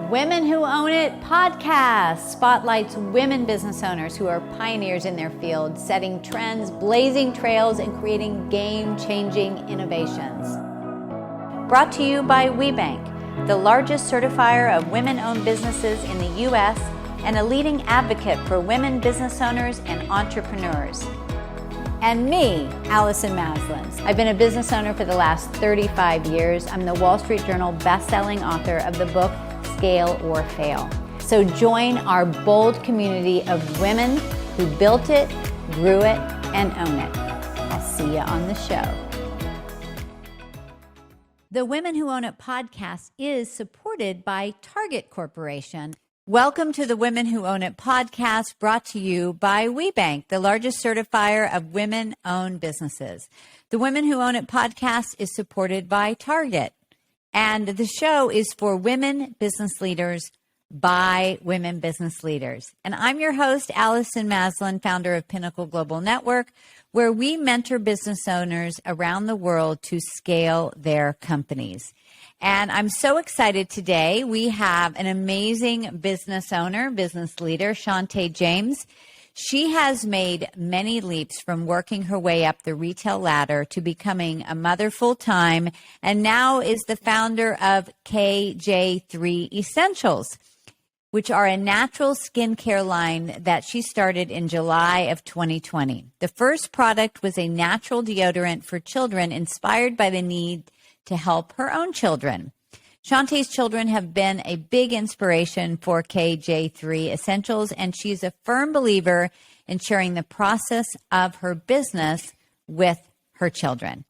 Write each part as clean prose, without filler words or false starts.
Women Who Own It podcast spotlights women business owners who are pioneers in their field, setting trends, blazing trails, and creating game-changing innovations. Brought to you by WeBank, the largest certifier of women-owned businesses in the U.S. and a leading advocate for women business owners and entrepreneurs. And me, Allison Maslan. I've been a business owner for the last 35 years. I'm the Wall Street Journal best-selling author of the book Scale or Fail. So join our bold community of women who built it, grew it, and own it. I'll see you on the show. The Women Who Own It podcast is supported by Target Corporation. Welcome to the Women Who Own It podcast, brought to you by WeBank, the largest certifier of women-owned businesses. The Women Who Own It podcast is supported by Target. And the show is for women business leaders by women business leaders. And I'm your host, Allison Maslan, founder of Pinnacle Global Network, where we mentor business owners around the world to scale their companies. And I'm so excited today. We have an amazing business owner, business leader, Shante James. She has made many leaps from working her way up the retail ladder to becoming a mother full-time, and now is the founder of KJ3 Essentials, which are a natural skincare line that she started in July of 2020. The first product was a natural deodorant for children inspired by the need to help her own children. Shante's children have been a big inspiration for KJ3 Essentials, and she's a firm believer in sharing the process of her business with her children.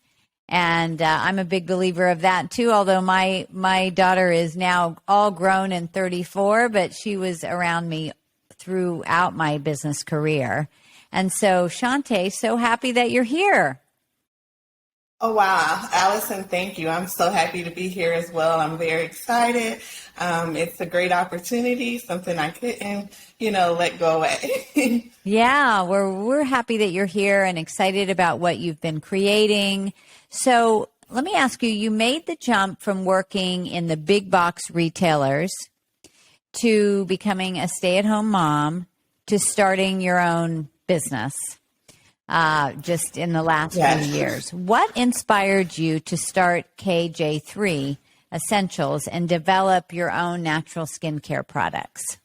And I'm a big believer of that too, although my daughter is now all grown and 34, but she was around me throughout my business career. And so, Shante, so happy that you're here. Oh, wow. Allison, thank you. I'm so happy to be here as well. I'm very excited. It's a great opportunity, something I couldn't, let go away. Yeah, we're happy that you're here and excited about what you've been creating. So let me ask you, you made the jump from working in the big box retailers to becoming a stay-at-home mom to starting your own business. Just in the last few years. What inspired you to start KJ3 Essentials and develop your own natural skincare products?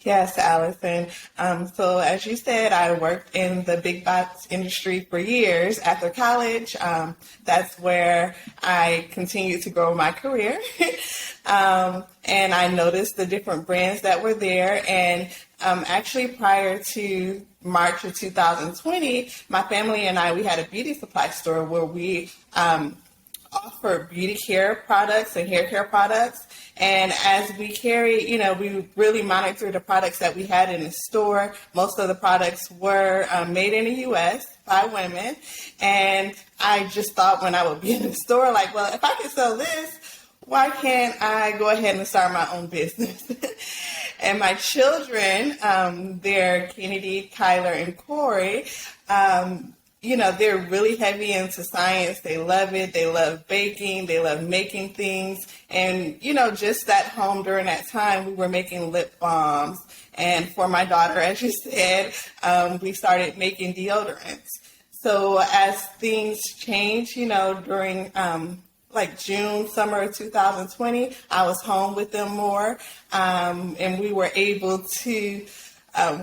Yes, Allison. So as you said, I worked in the big box industry for years. After college, that's where I continued to grow my career. And I noticed the different brands that were there. And actually prior to March of 2020, my family and I, we had a beauty supply store where we offer beauty care products and hair care products. And as we carry, we really monitor the products that we had in the store. Most of the products were made in the U.S. by women. And I just thought when I would be in the store, like, well, if I can sell this, why can't I go ahead and start my own business? And my children, they're Kennedy, Kyler, and Corey. They're really heavy into science. They love it. They love baking. They love making things. And, just at home during that time, we were making lip balms. And for my daughter, as you said, we started making deodorants. So as things changed, during June, summer of 2020, I was home with them more. And we were able to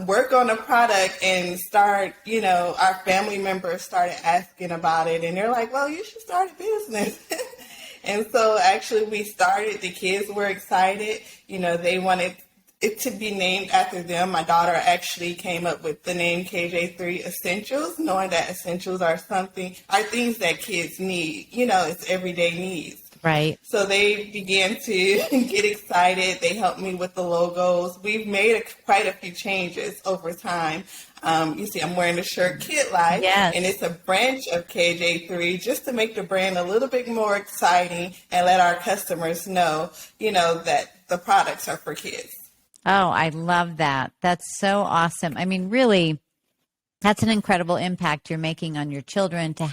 work on a product and start, our family members started asking about it. And they're like, well, you should start a business. And so actually we started. The kids were excited. They wanted it to be named after them. My daughter actually came up with the name KJ3 Essentials, knowing that essentials are things that kids need. It's everyday needs. Right. So they began to get excited. They helped me with the logos. We've made quite a few changes over time. You see, I'm wearing the shirt Kid Life, and it's a branch of KJ3 just to make the brand a little bit more exciting and let our customers know, that the products are for kids. Oh, I love that. That's so awesome. I mean, really, that's an incredible impact you're making on your children to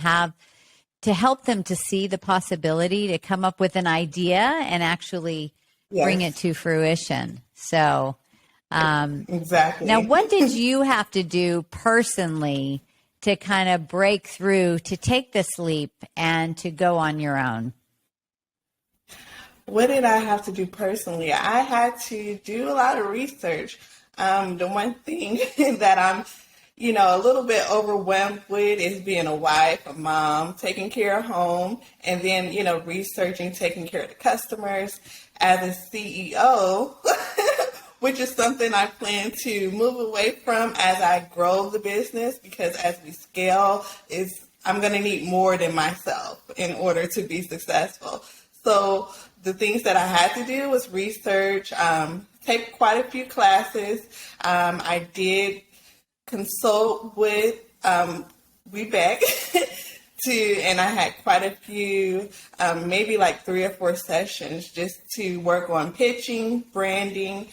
help them to see the possibility, to come up with an idea and actually bring it to fruition. So, exactly. now what did you have to do personally to kind of break through, to take this leap and to go on your own? What did I have to do personally? I had to do a lot of research. The one thing that I'm, a little bit overwhelmed with is being a wife, a mom, taking care of home, and then, researching, taking care of the customers. As a CEO, which is something I plan to move away from as I grow the business, because as we scale, I'm going to need more than myself in order to be successful. So the things that I had to do was research, take quite a few classes. I did consult with WeBank and I had quite a few, maybe like 3 or 4 sessions just to work on pitching, branding,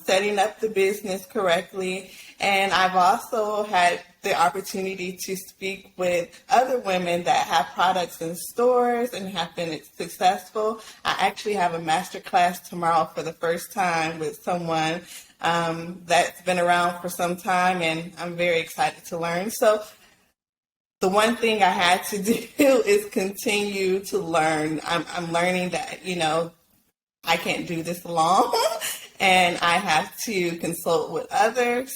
setting up the business correctly. And I've also had the opportunity to speak with other women that have products in stores and have been successful. I actually have a master class tomorrow for the first time with someone that's been around for some time, and I'm very excited to learn. So the one thing I had to do is continue to learn. I'm learning that, I can't do this alone, and I have to consult with others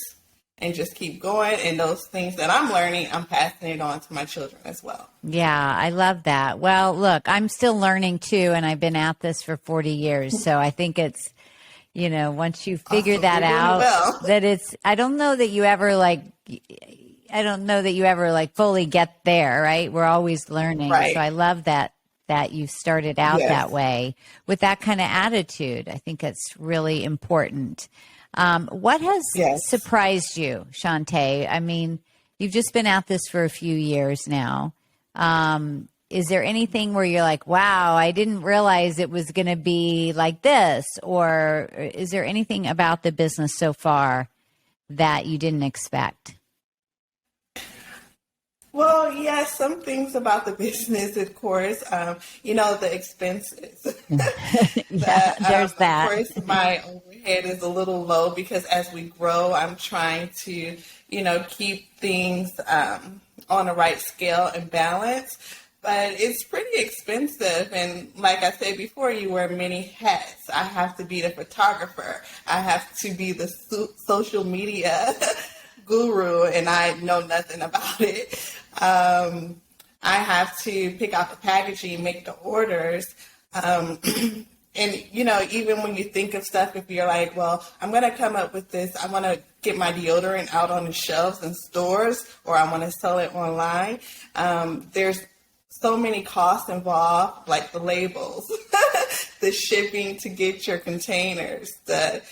and just keep going. And those things that I'm learning, I'm passing it on to my children as well. Yeah, I love that. Well, look, I'm still learning too, and I've been at this for 40 years. So I think it's, once you figure Awesome. that You're doing out, well. that I don't know that you ever fully get there, right? We're always learning. Right. So I love that you started out Yes. that way with that kind of attitude. I think it's really important. What has surprised you, Shante? I mean, you've just been at this for a few years now. Is there anything where you're like, wow, I didn't realize it was going to be like this? Or is there anything about the business so far that you didn't expect? Well, yes, some things about the business, of course, the expenses. There's that. Of course, my overhead is a little low because as we grow, I'm trying to, keep things on the right scale and balance. But it's pretty expensive. And like I said before, you wear many hats. I have to be the photographer. I have to be the social media guru, and I know nothing about it. I have to pick out the packaging, make the orders. And, even when you think of stuff, if you're like, well, I'm going to come up with this, I want to get my deodorant out on the shelves in stores, or I want to sell it online. There's so many costs involved, like the labels, the shipping to get your containers, the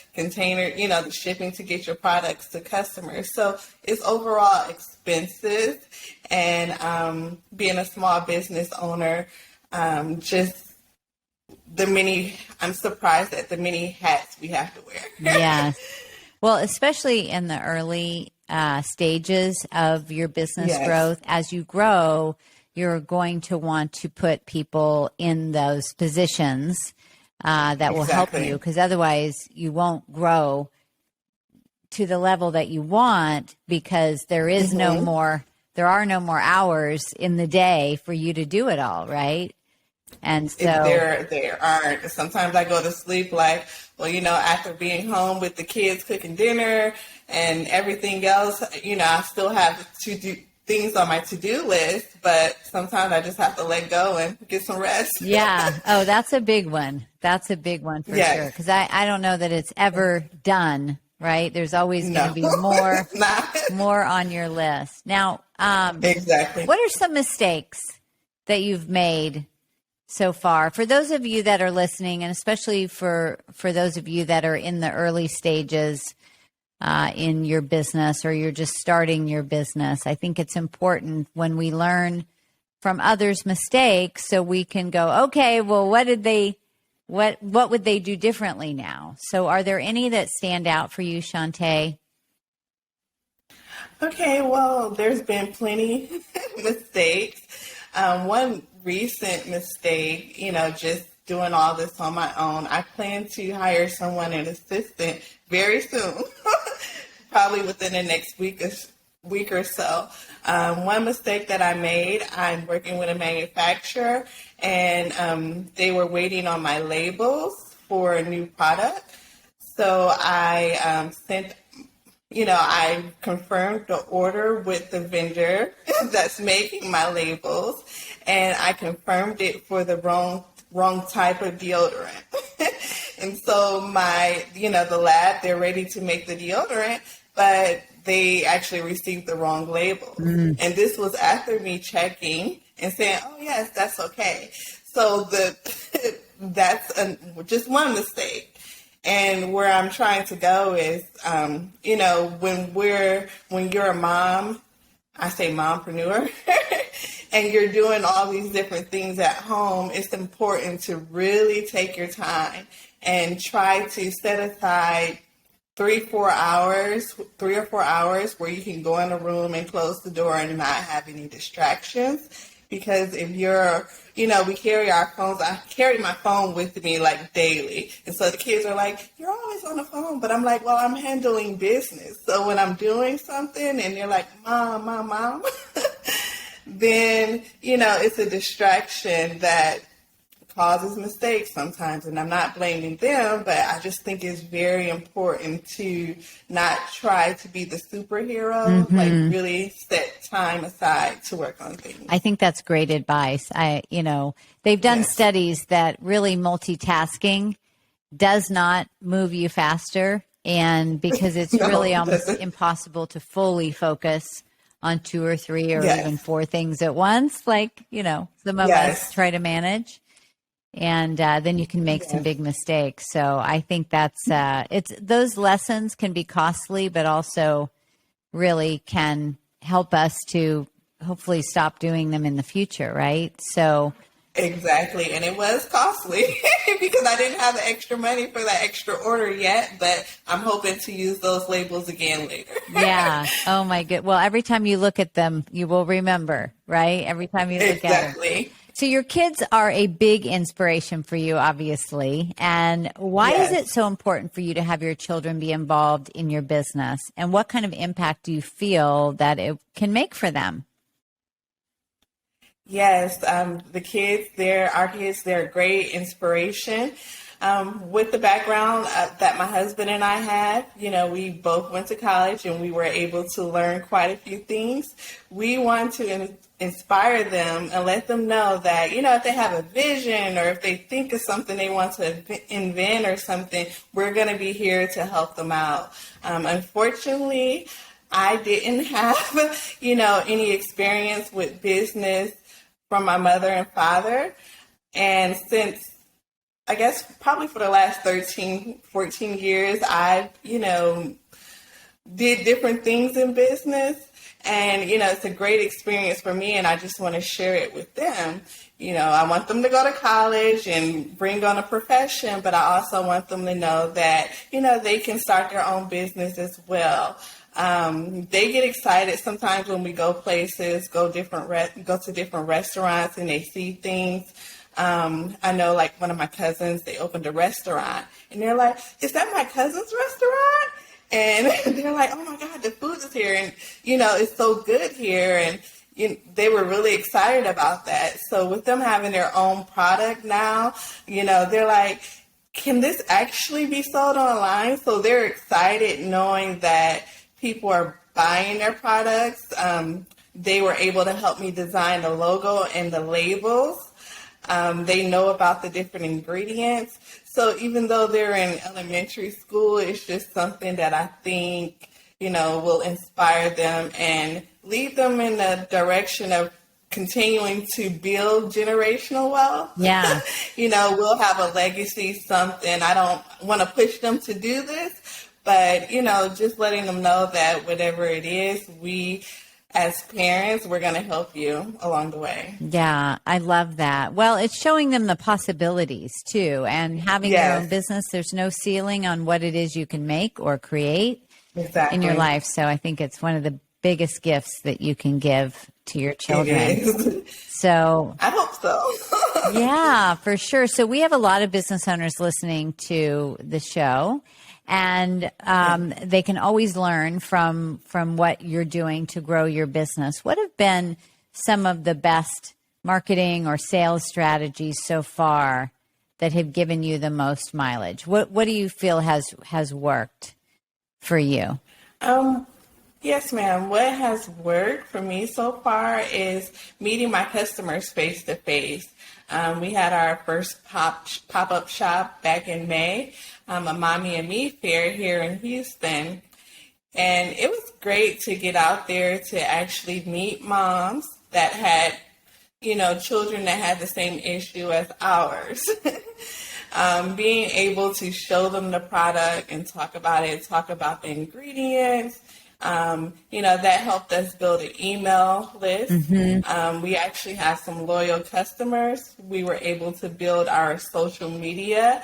shipping to get your products to customers. So it's overall expensive. And being a small business owner, I'm surprised at the many hats we have to wear. Yes. Well, especially in the early stages of your business growth, as you grow, you're going to want to put people in those positions that will help you, because otherwise you won't grow to the level that you want, because there is there are no more hours in the day for you to do it all, right? And so there aren't. Sometimes I go to sleep like, well, after being home with the kids, cooking dinner and everything else, I still have to do things on my to-do list, but sometimes I just have to let go and get some rest. Yeah. Oh, that's a big one. That's a big one for sure. Because I don't know that it's ever done, right? There's always going to be more on your list. Now, exactly. What are some mistakes that you've made so far? For those of you that are listening, and especially for those of you that are in the early stages in your business, or you're just starting your business, I think it's important when we learn from others' mistakes so we can go, okay, well, what would they do differently now? So are there any that stand out for you, Shante? Okay, well, there's been plenty mistakes. One recent mistake, just doing all this on my own. I plan to hire someone, an assistant, very soon, probably within the next week or so. One mistake that I made, I'm working with a manufacturer, and they were waiting on my labels for a new product. So I I confirmed the order with the vendor that's making my labels, and I confirmed it for the wrong type of deodorant. And so the lab, they're ready to make the deodorant, but they actually received the wrong label. And this was after me checking and saying, oh, yes, that's okay. So that's just one mistake. And where I'm trying to go is, when you're a mom, I say mompreneur, and you're doing all these different things at home, it's important to really take your time and try to set aside 3 or 4 hours where you can go in a room and close the door and not have any distractions. Because if we carry our phones. I carry my phone with me like daily. And so the kids are like, you're always on the phone. But I'm like, well, I'm handling business. So when I'm doing something and they're like, mom, then, it's a distraction that causes mistakes sometimes. And I'm not blaming them, but I just think it's very important to not try to be the superhero, like really set time aside to work on things. I think that's great advice. They've done studies that really multitasking does not move you faster. And because it's really almost impossible to fully focus on 2 or 3 or even 4 things at once, like, some of us try to manage. And then you can make some big mistakes. So I think that's those lessons can be costly, but also really can help us to hopefully stop doing them in the future, right? So exactly, and it was costly because I didn't have the extra money for that extra order yet. But I'm hoping to use those labels again later. Yeah. Oh my good. Well, every time you look at them, you will remember, right? Every time you look at them. So your kids are a big inspiration for you, obviously. And why is it so important for you to have your children be involved in your business? And what kind of impact do you feel that it can make for them? Yes, our kids, they're a great inspiration. With the background that my husband and I had, we both went to college and we were able to learn quite a few things. We want to inspire them and let them know that, if they have a vision or if they think of something they want to invent or something, we're going to be here to help them out. Unfortunately, I didn't have, any experience with business from my mother and father. And since, I guess, probably for the last 13, 14 years, I, did different things in business. And, it's a great experience for me, and I just want to share it with them. I want them to go to college and bring on a profession, but I also want them to know that, they can start their own business as well. They get excited sometimes when we go places, go to different restaurants, and they see things. I know, like, one of my cousins, they opened a restaurant, and they're like, is that my cousin's restaurant? And they're like, oh my God, the food is here. And, it's so good here. And they were really excited about that. So with them having their own product now, they're like, can this actually be sold online? So they're excited knowing that people are buying their products. They were able to help me design the logo and the labels. They know about the different ingredients. So even though they're in elementary school, it's just something that I think, will inspire them and lead them in the direction of continuing to build generational wealth. Yeah. We'll have a legacy, something. I don't want to push them to do this, but, just letting them know that whatever it is, we as parents, we're going to help you along the way. Yeah, I love that. Well, it's showing them the possibilities too. And having your own business, there's no ceiling on what it is you can make or create in your life. So I think it's one of the biggest gifts that you can give to your children. It is. So I hope so. Yeah, for sure. So we have a lot of business owners listening to the show, and they can always learn from what you're doing to grow your business. What have been some of the best marketing or sales strategies so far that have given you the most mileage? What do you feel has worked for you? Yes, ma'am. What has worked for me so far is meeting my customers face to face. We had our first pop-up shop back in May, a Mommy and Me fair here in Houston. And it was great to get out there to actually meet moms that had, children that had the same issue as ours. Being able to show them the product and talk about the ingredients, that helped us build an email list. Mm-hmm. We actually have some loyal customers. We were able to build our social media.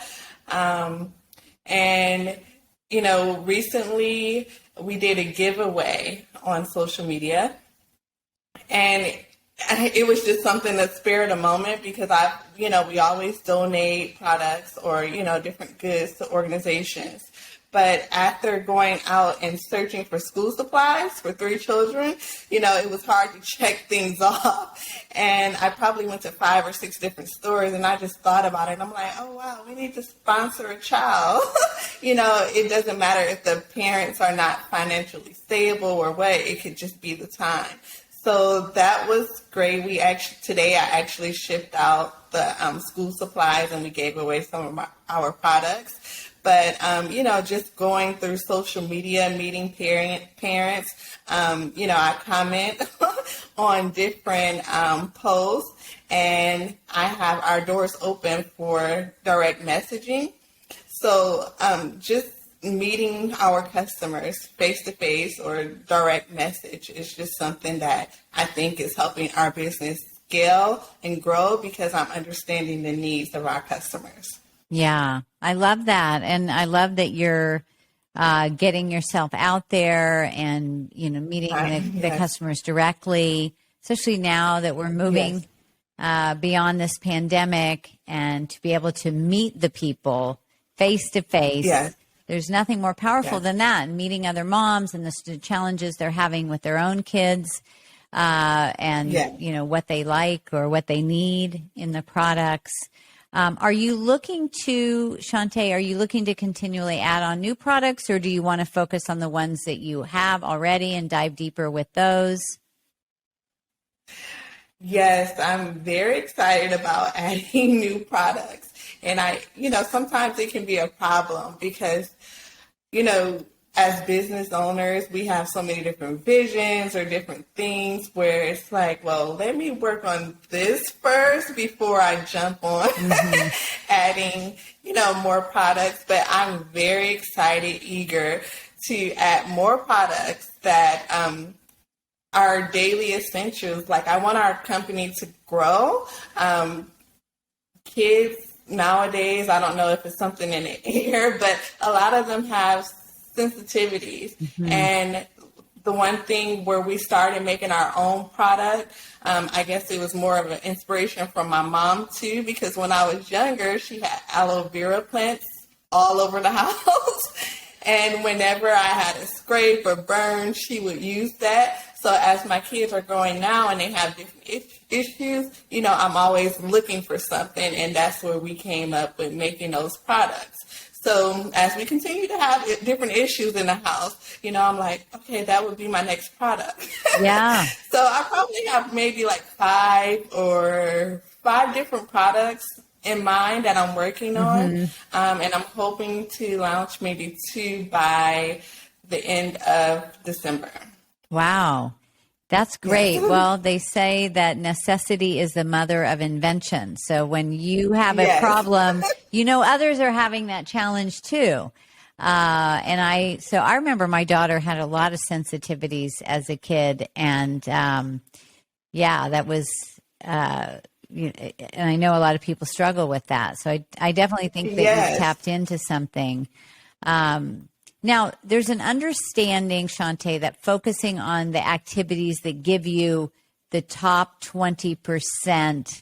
Recently we did a giveaway on social media, and it was just something that spared a moment because we always donate products or, different goods to organizations. But after going out and searching for school supplies for 3 children, it was hard to check things off. And I probably went to 5 or 6 different stores, and I just thought about it. And I'm like, oh, wow, we need to sponsor a child. It doesn't matter if the parents are not financially stable or what. It could just be the time. So that was great. Today I actually shipped out the school supplies, and we gave away some of our products. But, just going through social media, meeting parents, I comment on different posts, and I have our doors open for direct messaging. So just meeting our customers face to face or direct message is just something that I think is helping our business scale and grow because I'm understanding the needs of our customers. Yeah, I love that. And I love that you're getting yourself out there and, meeting the customers directly, especially now that we're moving beyond this pandemic, and to be able to meet the people face to face. Yes. There's nothing more powerful than that, and meeting other moms and the challenges they're having with their own kids and, what they like or what they need in the products. Are you looking to, Shante, continually add on new products, or do you want to focus on the ones that you have already and dive deeper with those? Yes, I'm very excited about adding new products. And sometimes it can be a problem because, as business owners, we have so many different visions or different things where it's like, well, let me work on this first before I jump on adding, more products. But I'm very excited, eager to add more products that are daily essentials. Like, I want our company to grow. Kids nowadays, I don't know if it's something in the air, but a lot of them have sensitivities. And the one thing where we started making our own product, I guess it was more of an inspiration from my mom too, because when I was younger, she had aloe vera plants all over the house. And whenever I had a scrape or burn, she would use that. So as my kids are growing now and they have different issues, I'm always looking for something. And that's where we came up with making those products. So as we continue to have different issues in the house, I'm like, okay, that would be my next product. Yeah. So I probably have maybe like 5 different products in mind that I'm working on. And I'm hoping to launch maybe 2 by the end of December. Wow. That's great. Yes. Well, they say that necessity is the mother of invention. So when you have a problem, others are having that challenge too. I remember my daughter had a lot of sensitivities as a kid, and that was, and I know a lot of people struggle with that. So I definitely think that you've tapped into something. Now, there's an understanding, Shante, that focusing on the activities that give you the top 20%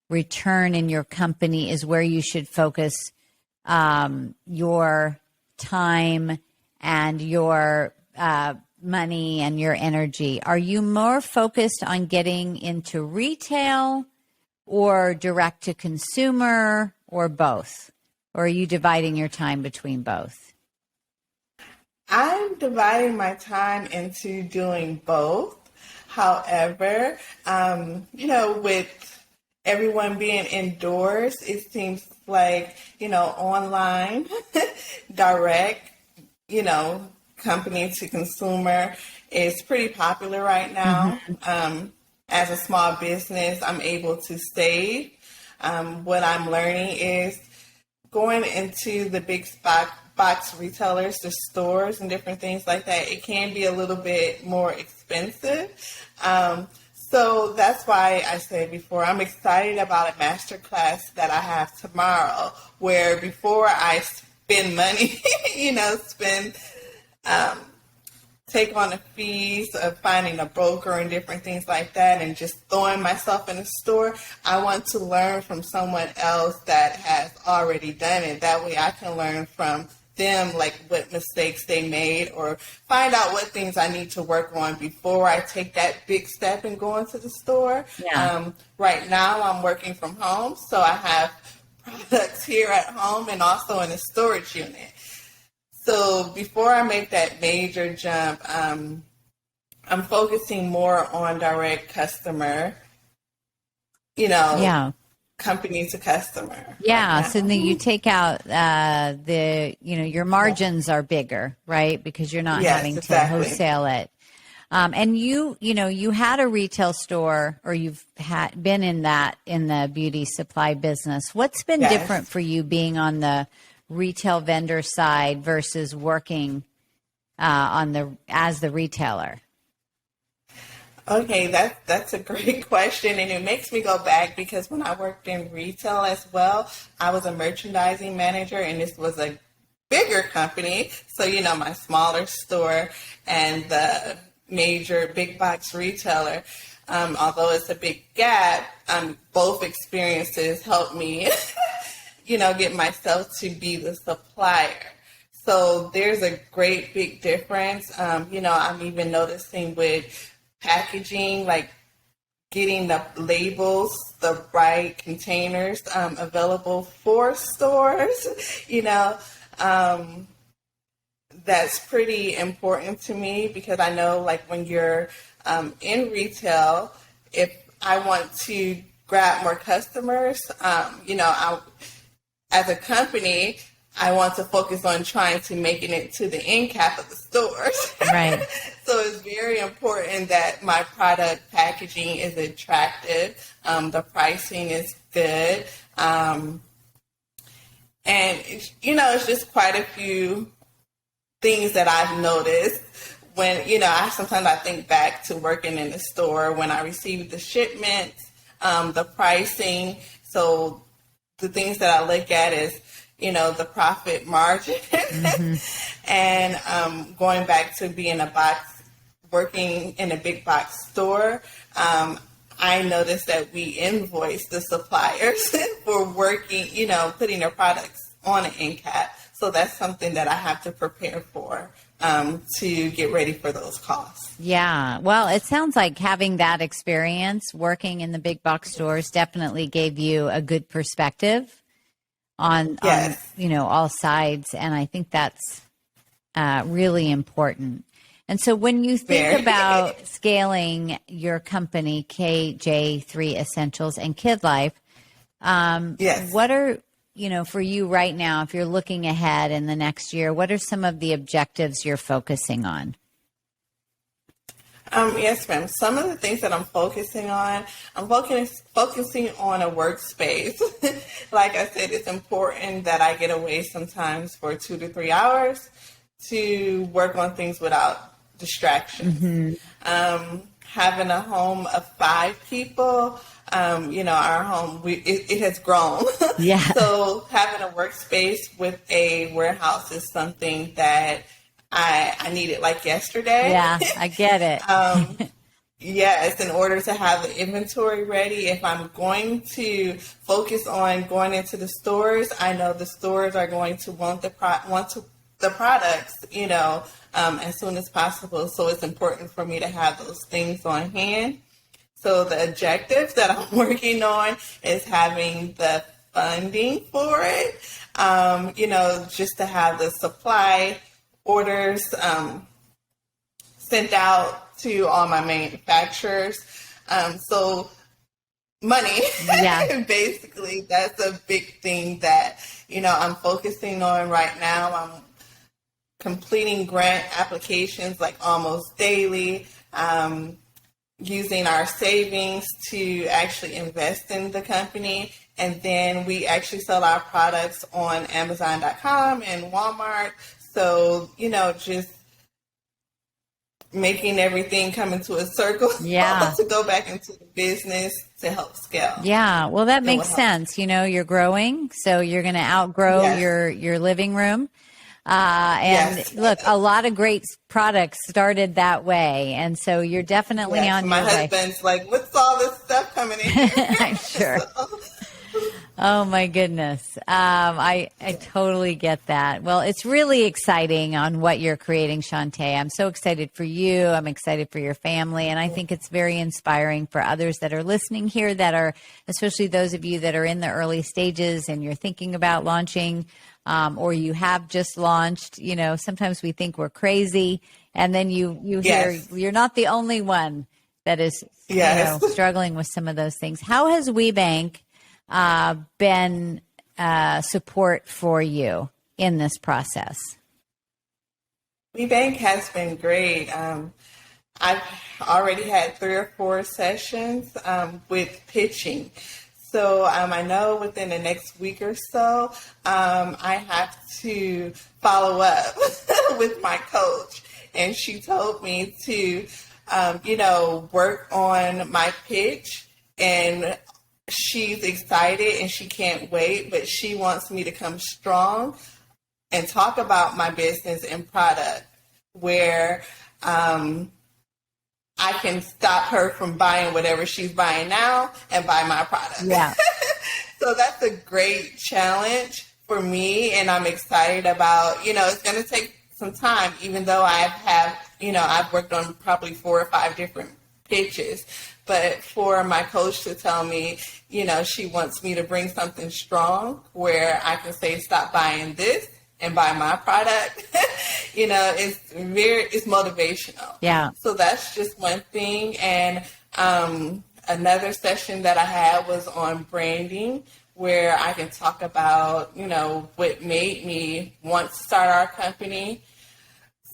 return in your company is where you should focus your time and your money and your energy. Are you more focused on getting into retail or direct to consumer or both? Or are you dividing your time between both? I'm dividing my time into doing both. However, with everyone being indoors, it seems like, online, direct, company to consumer is pretty popular right now. As a small business, I'm able to save. What I'm learning is going into the big box retailers, the stores and different things like that, it can be a little bit more expensive. So that's why I said before, I'm excited about a master class that I have tomorrow, where before I spend money, take on the fees of finding a broker and different things like that and just throwing myself in a store, I want to learn from someone else that has already done it. That way I can learn from them, like what mistakes they made, or find out what things I need to work on before I take that big step and go into the store. Yeah. Right now I'm working from home, so I have products here at home and also in a storage unit. So before I make that major jump, I'm focusing more on direct customer, company to customer. Yeah. Right, So then you take out your margins are bigger, right? Because you're not having to wholesale it. And you had a retail store, or you've been in the beauty supply business. What's been different for you being on the retail vendor side versus working as the retailer? Okay, that's a great question, and it makes me go back because when I worked in retail as well, I was a merchandising manager, and this was a bigger company. So, my smaller store and the major big box retailer, although it's a big gap, both experiences helped me, get myself to be the supplier. So there's a great big difference. I'm even noticing with packaging, like getting the labels, the right containers available for stores, that's pretty important to me because I know, like, when you're in retail, if I want to grab more customers, as a company, I want to focus on trying to making it to the end cap of the stores. Right. So it's very important that my product packaging is attractive. The pricing is good. And, it's just quite a few things that I've noticed when, sometimes I think back to working in the store when I received the shipments, the pricing. So the things that I look at is, the profit margin. And going back to being working in a big box store, I noticed that we invoice the suppliers for working, putting their products on an end cap. So that's something that I have to prepare for to get ready for those costs. Yeah. Well, it sounds like having that experience working in the big box stores definitely gave you a good perspective on all sides. And I think that's really important. And so when you think about scaling your company, KJ3 Essentials and Kid Life, what are, for you right now, if you're looking ahead in the next year, what are some of the objectives you're focusing on? Yes, ma'am. Some of the things that I'm focusing on, I'm focusing on a workspace. Like I said, it's important that I get away sometimes for 2 to 3 hours to work on things without distractions. Having a home of 5 people, our home, it has grown. Yeah. So having a workspace with a warehouse is something that I need it like yesterday. Yeah, I get it. Yes, in order to have the inventory ready, if I'm going to focus on going into the stores, I know the stores are going to want the products, as soon as possible. So it's important for me to have those things on hand. So the objective that I'm working on is having the funding for it, just to have the supply orders sent out to all my manufacturers. So money, Yeah. basically, that's a big thing that, I'm focusing on right now. I'm completing grant applications like almost daily, using our savings to actually invest in the company. And then we actually sell our products on Amazon.com and Walmart. So, just making everything come into a circle Yeah. to go back into the business to help scale. Yeah. Well, that It makes will help. sense. You're growing, so you're going to outgrow Yes. your living room. And Yes. look, a lot of great products started that way. And so you're definitely Yes. on My your way. husband's like, what's all this stuff coming in here? I'm sure. So, Oh my goodness. I totally get that. Well, it's really exciting on what you're creating, Shante. I'm so excited for you. I'm excited for your family. And I think it's very inspiring for others that are listening here that are, especially those of you that are in the early stages and you're thinking about launching, or you have just launched. Sometimes we think we're crazy, and then you Yes. hear you're not the only one that is, Yes. struggling with some of those things. How has WeBank been support for you in this process? WeBank has been great. I've already had 3 or 4 sessions with pitching. So I know within the next week or so, I have to follow up with my coach. And she told me to, work on my pitch. And she's excited and she can't wait, but she wants me to come strong and talk about my business and product where I can stop her from buying whatever she's buying now and buy my product. Yeah. So that's a great challenge for me, and I'm excited about, it's going to take some time, even though I've worked on probably 4 or 5 different pitches. But for my coach to tell me, she wants me to bring something strong where I can say, stop buying this and buy my product, it's motivational. Yeah. So that's just one thing. And another session that I had was on branding, where I can talk about, what made me want to start our company.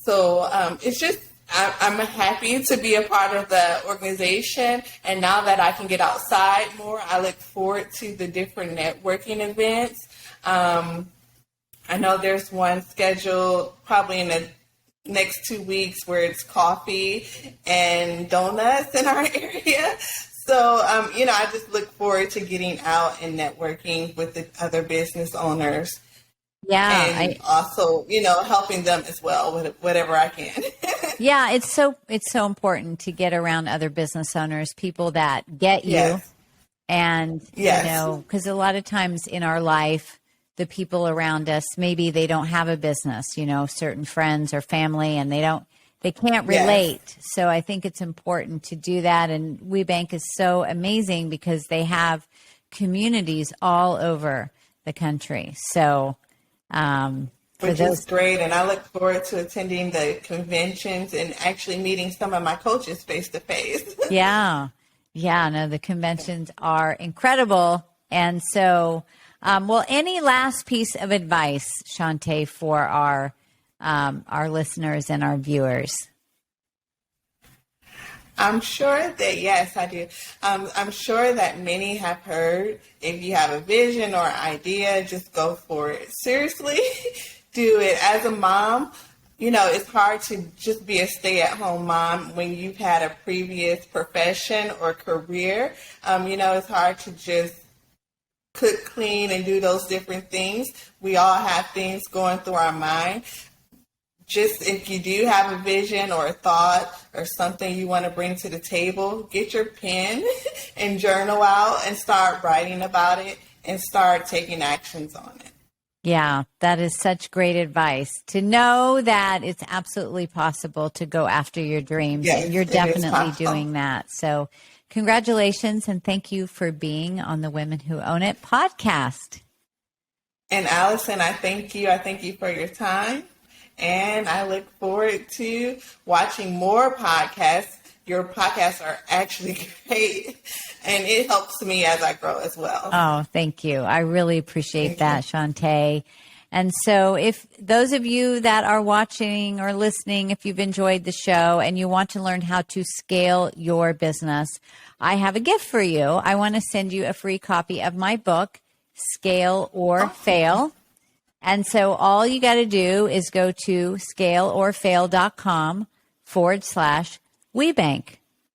So it's just, I'm happy to be a part of the organization. And now that I can get outside more, I look forward to the different networking events. I know there's one scheduled probably in the next 2 weeks where it's coffee and donuts in our area. So, I just look forward to getting out and networking with the other business owners. Yeah. And also, helping them as well with whatever I can. Yeah. It's so important to get around other business owners, people that get you. Yes. And, Yes. because a lot of times in our life, the people around us, maybe they don't have a business, certain friends or family, and they can't relate. Yes. So I think it's important to do that. And WeBank is so amazing because they have communities all over the country. So, which is great. And I look forward to attending the conventions and actually meeting some of my coaches face to face. Yeah. Yeah. No, the conventions are incredible. And so, any last piece of advice, Shante, for our listeners and our viewers? I'm sure that, yes, I do. I'm sure that many have heard, if you have a vision or idea, just go for it. Seriously, do it. As a mom, it's hard to just be a stay-at-home mom when you've had a previous profession or career. It's hard to just cook, clean, and do those different things. We all have things going through our mind. just if you do have a vision or a thought or something you want to bring to the table, get your pen and journal out and start writing about it and start taking actions on it. Yeah, that is such great advice, to know that it's absolutely possible to go after your dreams. Yes, and you're definitely possible. doing that. So congratulations, and thank you for being on the Women Who Own It podcast. And Allison, I thank you. I thank you for your time. And I look forward to watching more podcasts. Your podcasts are actually great, and it helps me as I grow as well. Oh, thank you. I really appreciate that, Shante. And so if those of you that are watching or listening, if you've enjoyed the show and you want to learn how to scale your business, I have a gift for you. I want to send you a free copy of my book, Scale or Fail. And so all you got to do is go to scaleorfail.com/WeBank,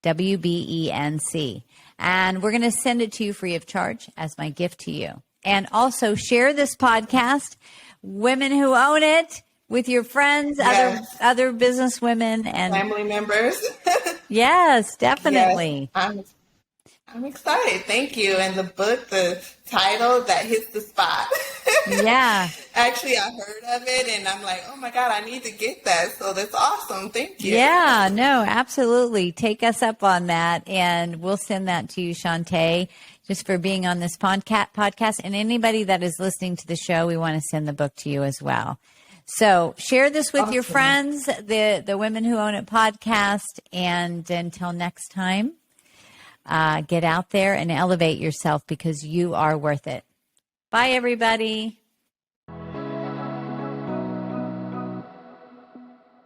WBENC. And we're going to send it to you free of charge as my gift to you. And also share this podcast, Women Who Own It, with your friends, Yes. other business women and Family members. Yes, definitely. Yes, I'm excited. Thank you. And the book, the title, that hits the spot. Yeah. Actually, I heard of it and I'm like, oh my God, I need to get that. So that's awesome. Thank you. Yeah, no, absolutely. Take us up on that, and we'll send that to you, Shante, just for being on this podcast. And anybody that is listening to the show, we want to send the book to you as well. So share this with your friends, the Women Who Own It podcast. And until next time, get out there and elevate yourself, because you are worth it. Bye, everybody.